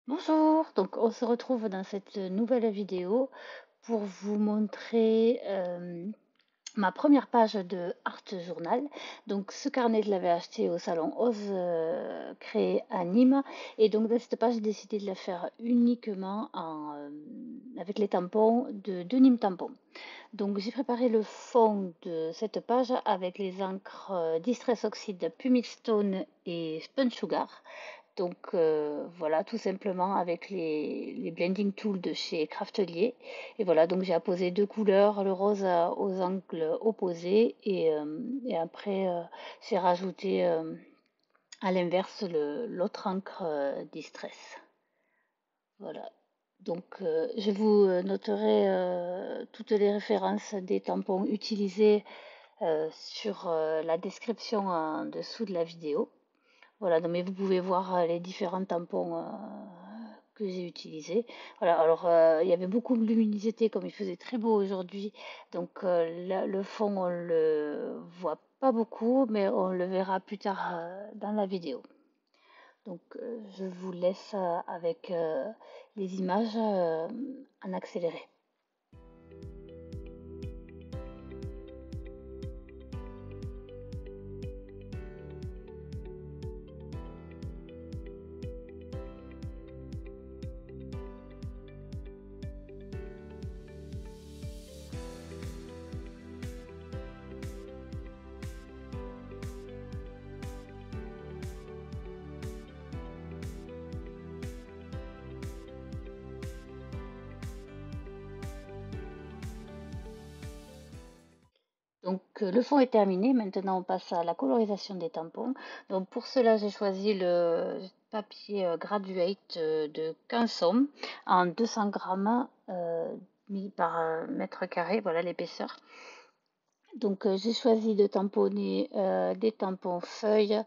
Bonjour, donc on se retrouve dans cette nouvelle vidéo pour vous montrer ma première page de Art Journal. Donc ce carnet, je l'avais acheté au salon Ose créer à Nîmes, et donc dans cette page, j'ai décidé de la faire uniquement avec les tampons de Nîmes Tampon. Donc j'ai préparé le fond de cette page avec les encres Distress Oxide, Pumice Stone et Spun Sugar. Donc voilà, tout simplement avec les blending tools de chez Craftelier. Et voilà, donc j'ai apposé deux couleurs, le rose aux angles opposés et après j'ai rajouté à l'inverse l'autre encre Distress. Voilà. Donc je vous noterai toutes les références des tampons utilisés sur la description en dessous de la vidéo. Voilà, mais vous pouvez voir les différents tampons que j'ai utilisés. Voilà, alors il y avait beaucoup de luminosité comme il faisait très beau aujourd'hui. Donc là, le fond, on le voit pas beaucoup, mais on le verra plus tard dans la vidéo. Donc je vous laisse avec les images en accéléré. Donc le fond est terminé, maintenant on passe à la colorisation des tampons. Donc pour cela j'ai choisi le papier graduate de 15 somme en 200 grammes mis par mètre carré, voilà l'épaisseur. Donc j'ai choisi de tamponner des tampons feuilles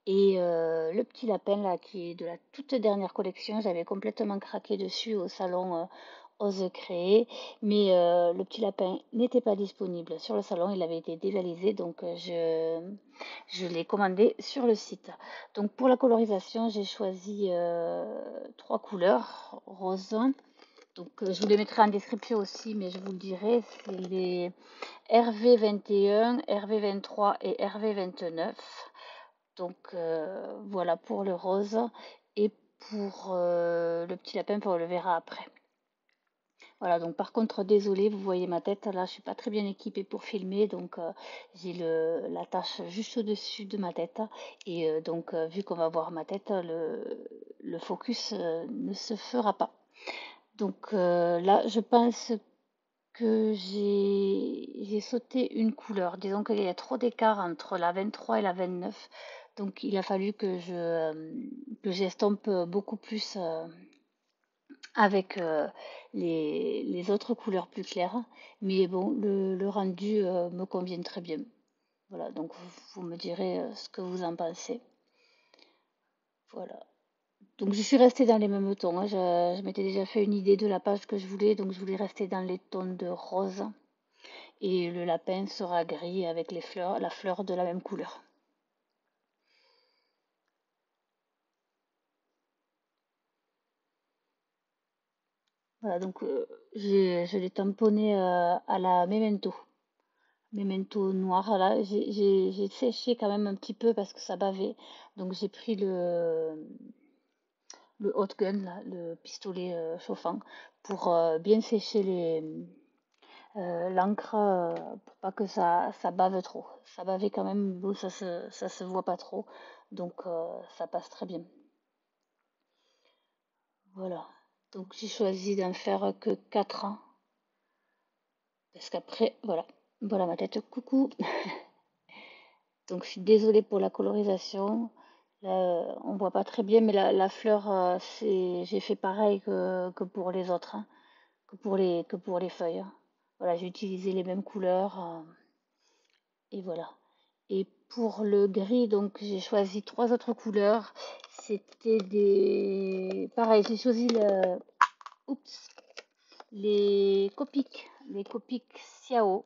et le petit lapin là qui est de la toute dernière collection, j'avais complètement craqué dessus au salon Ose Créer, mais le petit lapin n'était pas disponible sur le salon, il avait été dévalisé, donc je l'ai commandé sur le site. Donc pour la colorisation, j'ai choisi trois couleurs, rose. Donc je vous les mettrai en description aussi, mais je vous le dirai, c'est les RV21, RV23 et RV29. Donc voilà pour le rose, et pour le petit lapin, on le verra après. Voilà, donc par contre, désolé, vous voyez ma tête, là je suis pas très bien équipée pour filmer, donc j'ai la tâche juste au-dessus de ma tête, et donc vu qu'on va voir ma tête, le focus ne se fera pas. Donc là, je pense que j'ai sauté une couleur. Disons qu'il y a trop d'écart entre la 23 et la 29. Donc il a fallu que j'estompe beaucoup plus avec les autres couleurs plus claires. Mais bon, le rendu me convient très bien. Voilà, donc vous me direz ce que vous en pensez. Voilà. Donc je suis restée dans les mêmes tons, hein. Je m'étais déjà fait une idée de la page que je voulais, donc je voulais rester dans les tons de rose. Et le lapin sera gris avec les fleurs, la fleur de la même couleur. Voilà, donc je l'ai tamponné à la Memento. Memento noir, là, j'ai séché quand même un petit peu parce que ça bavait. Donc j'ai pris le hot gun, là, le pistolet chauffant, pour bien sécher l'encre pour pas que ça bave trop. Ça bavait quand même, bon, ça se voit pas trop, donc ça passe très bien. Voilà. Donc j'ai choisi d'en faire que 4 ans. Parce qu'après, voilà. Voilà ma tête. Coucou. Donc je suis désolée pour la colorisation. Là, on voit pas très bien, mais la fleur, j'ai fait pareil que pour les autres, hein, que pour les feuilles, hein. Voilà, j'ai utilisé les mêmes couleurs. Et voilà. Et pour le gris, donc j'ai choisi trois autres couleurs. C'était des... Pareil, j'ai choisi Oups. Les Copics Xiao.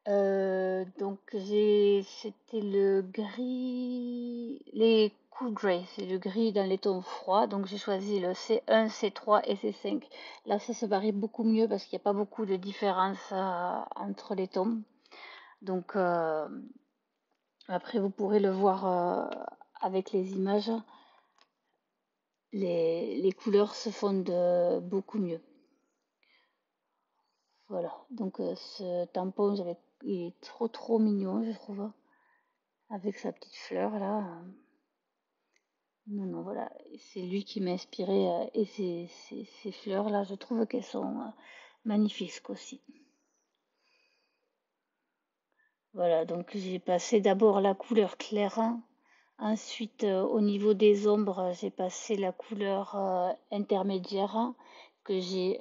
Donc c'était le gris, les Cool Grey, c'est le gris dans les tons froids. Donc j'ai choisi le C1, C3 et C5. Là, ça se varie beaucoup mieux parce qu'il n'y a pas beaucoup de différence entre les tons. Donc après, vous pourrez le voir avec les images. Les couleurs se fondent beaucoup mieux. Voilà, donc ce tampon, il est trop mignon, je trouve, avec sa petite fleur là. Non, voilà, c'est lui qui m'a inspiré et ces fleurs là, je trouve qu'elles sont magnifiques aussi. Voilà, donc j'ai passé d'abord la couleur claire, hein. Ensuite au niveau des ombres, j'ai passé la couleur intermédiaire, hein, que j'ai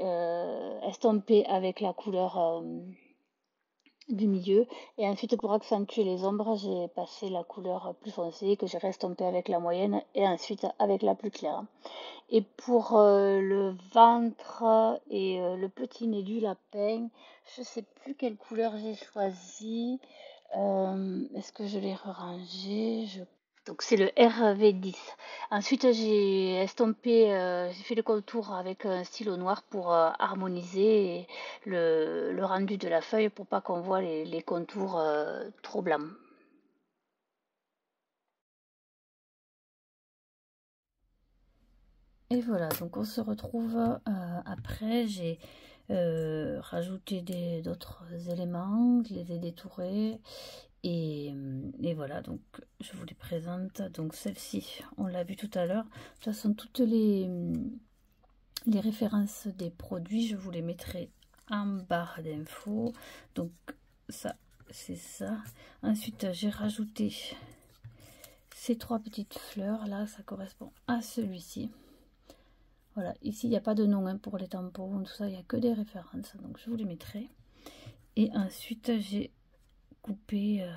estampée avec la couleur du milieu, et ensuite pour accentuer les ombres, j'ai passé la couleur plus foncée que j'ai restampée avec la moyenne et ensuite avec la plus claire. Et pour le ventre et le petit nez du lapin, je sais plus quelle couleur j'ai choisi. Est-ce que je l'ai rangé? Donc c'est le RV10. Ensuite j'ai estompé, j'ai fait le contour avec un stylo noir pour harmoniser le rendu de la feuille pour pas qu'on voit les contours trop blancs. Et voilà, donc on se retrouve après. J'ai rajouté d'autres éléments, je les ai détourés. Et voilà, donc je vous les présente. Donc celle-ci, on l'a vu tout à l'heure. De toute façon, toutes les références des produits, je vous les mettrai en barre d'infos. Donc ça, c'est ça. Ensuite, j'ai rajouté ces 3 petites fleurs là, ça correspond à celui-ci. Voilà, ici il n'y a pas de nom hein, pour les tampons, tout ça, il n'y a que des références, donc je vous les mettrai. Et ensuite j'ai coupé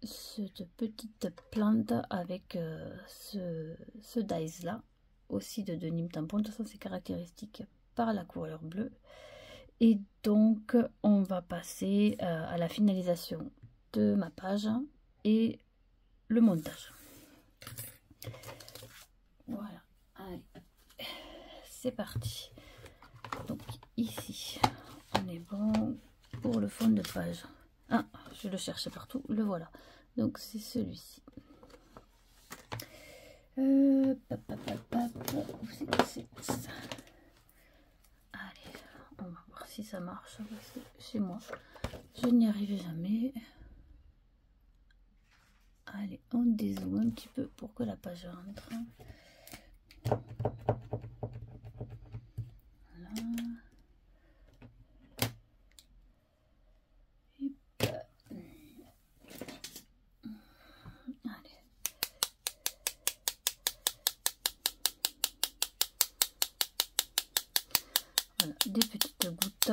cette petite plante avec ce dies là, aussi de denim tampon. De toute façon c'est caractéristique par la couleur bleue. Et donc on va passer à la finalisation de ma page et le montage. Voilà, allez, c'est parti. Donc ici, on est bon pour le fond de page. Ah, je le cherchais partout, le voilà. Donc c'est celui-ci. Où c'est que c'est ça? Allez, on va voir si ça marche. Parce que chez moi, je n'y arrive jamais. Allez, on dézoome un petit peu pour que la page rentre. Voilà. Voilà, des petites gouttes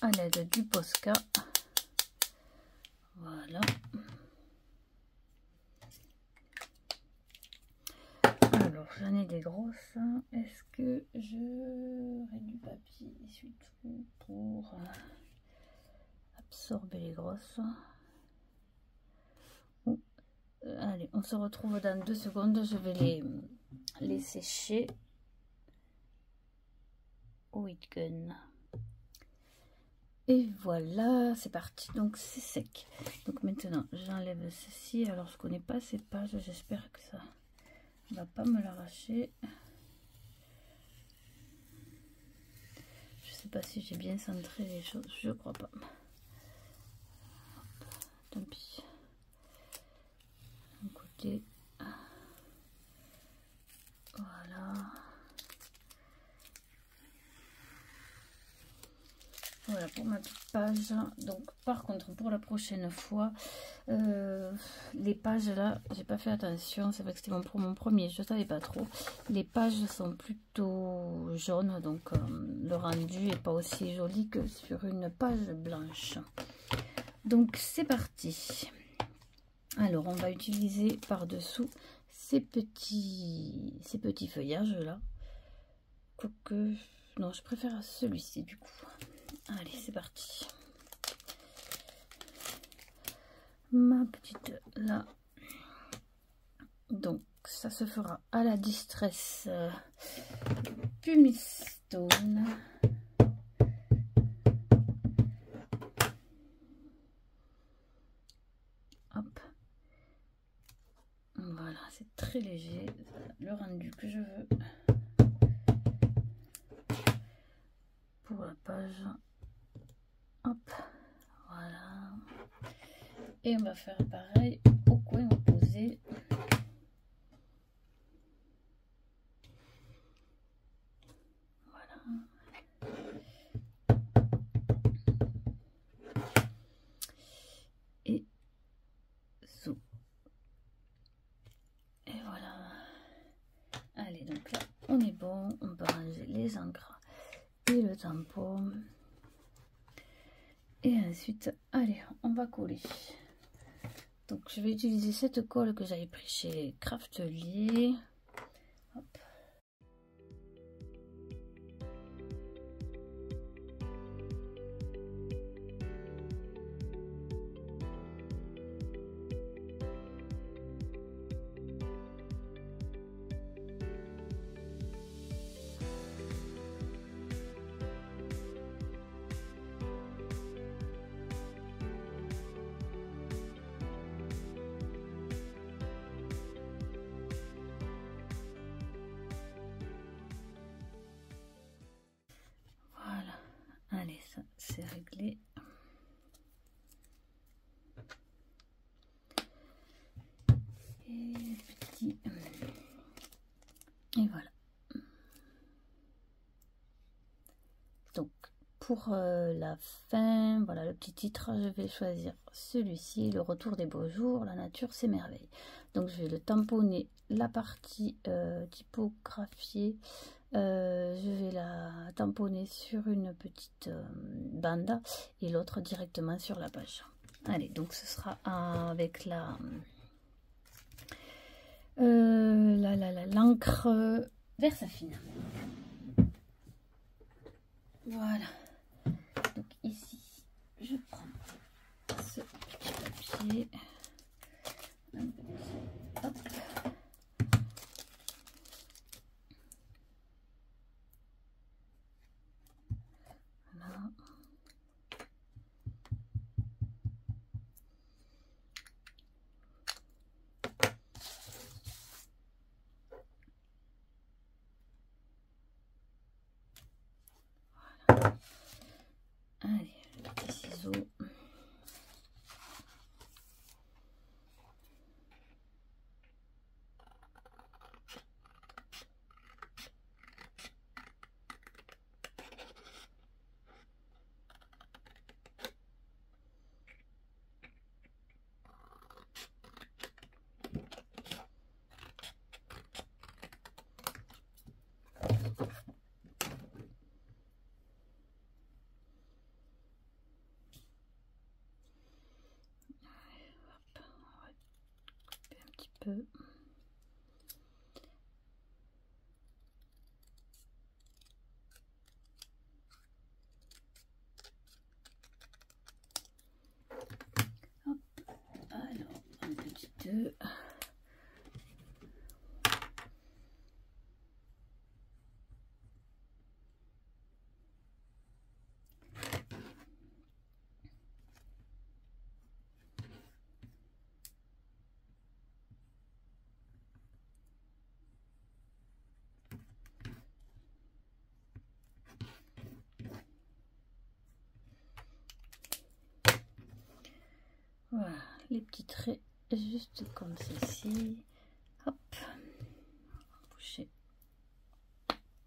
à l'aide du Posca. Voilà. Alors, j'en ai des grosses. Est-ce que j'aurai du papier essuie-tout pour absorber les grosses? Allez, on se retrouve dans 2 secondes. Je vais les sécher au heat gun. Et voilà, c'est parti. Donc c'est sec. Donc maintenant, j'enlève ceci. Alors je connais pas ces pages. J'espère que ça va pas me l'arracher. Je sais pas si j'ai bien centré les choses. Je crois pas. Tant pis. Un côté. Voilà. Voilà pour ma petite page. Donc par contre pour la prochaine fois, les pages là, j'ai pas fait attention. C'est vrai que c'était mon premier, je savais pas trop. Les pages sont plutôt jaunes, donc le rendu est pas aussi joli que sur une page blanche. Donc c'est parti. Alors on va utiliser par dessous ces petits feuillages là. Quoique non, je préfère celui-ci du coup. Allez, c'est parti. ma petite là. Donc ça se fera à la Distress Pumice Stone. Hop. Voilà, c'est très léger, le rendu que je veux pour la page. Hop, voilà. Et on va faire pareil au coin opposé. Voilà. Et zoom. Et voilà. Allez, donc là, on est bon. On peut ranger les encres et le tampon. Et ensuite, allez, on va coller. Donc, je vais utiliser cette colle que j'avais pris chez Craftelier. Hop. Allez, ça c'est réglé. Et petit. Et voilà. Donc pour la fin, voilà le petit titre, je vais choisir celui-ci, le retour des beaux jours, la nature c'est merveille. Donc je vais le tamponner la partie typographiée. Je vais la tamponner sur une petite bande et l'autre directement sur la page. Allez, donc ce sera avec l'encre Versafine. Voilà. Donc ici, je prends ce petit papier. Hop. Voilà. Allez, le petit ciseau. Peu. Hop. Alors, un petit peu. Voilà, les petits traits juste comme ceci. Hop, boucher.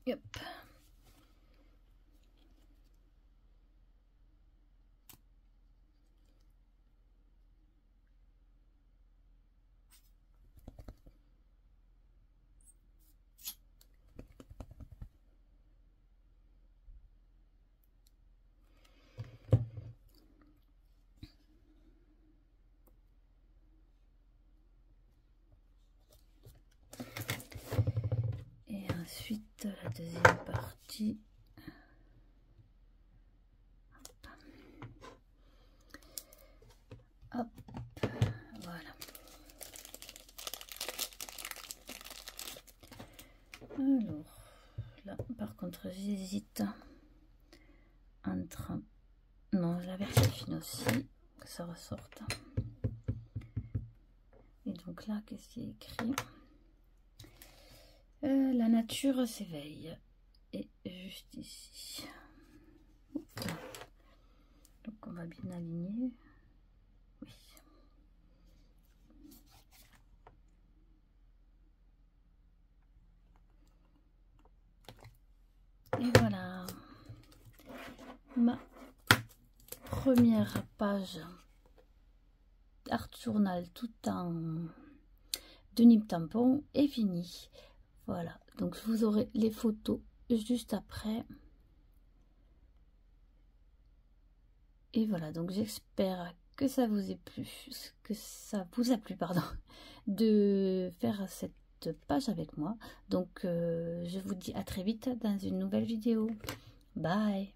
Hop. Et ensuite la deuxième partie. Hop. Alors, là, par contre, j'hésite entre... Non, la version fine aussi, que ça ressorte. Et donc là, qu'est-ce qui est écrit? La nature s'éveille. Et juste ici. Donc on va bien aligner. Oui. Et voilà. Ma première page Art Journal tout en de nib tampon est finie. Voilà, donc vous aurez les photos juste après. Et voilà, donc j'espère que ça vous a plu, pardon, de faire cette page avec moi. Donc je vous dis à très vite dans une nouvelle vidéo. Bye.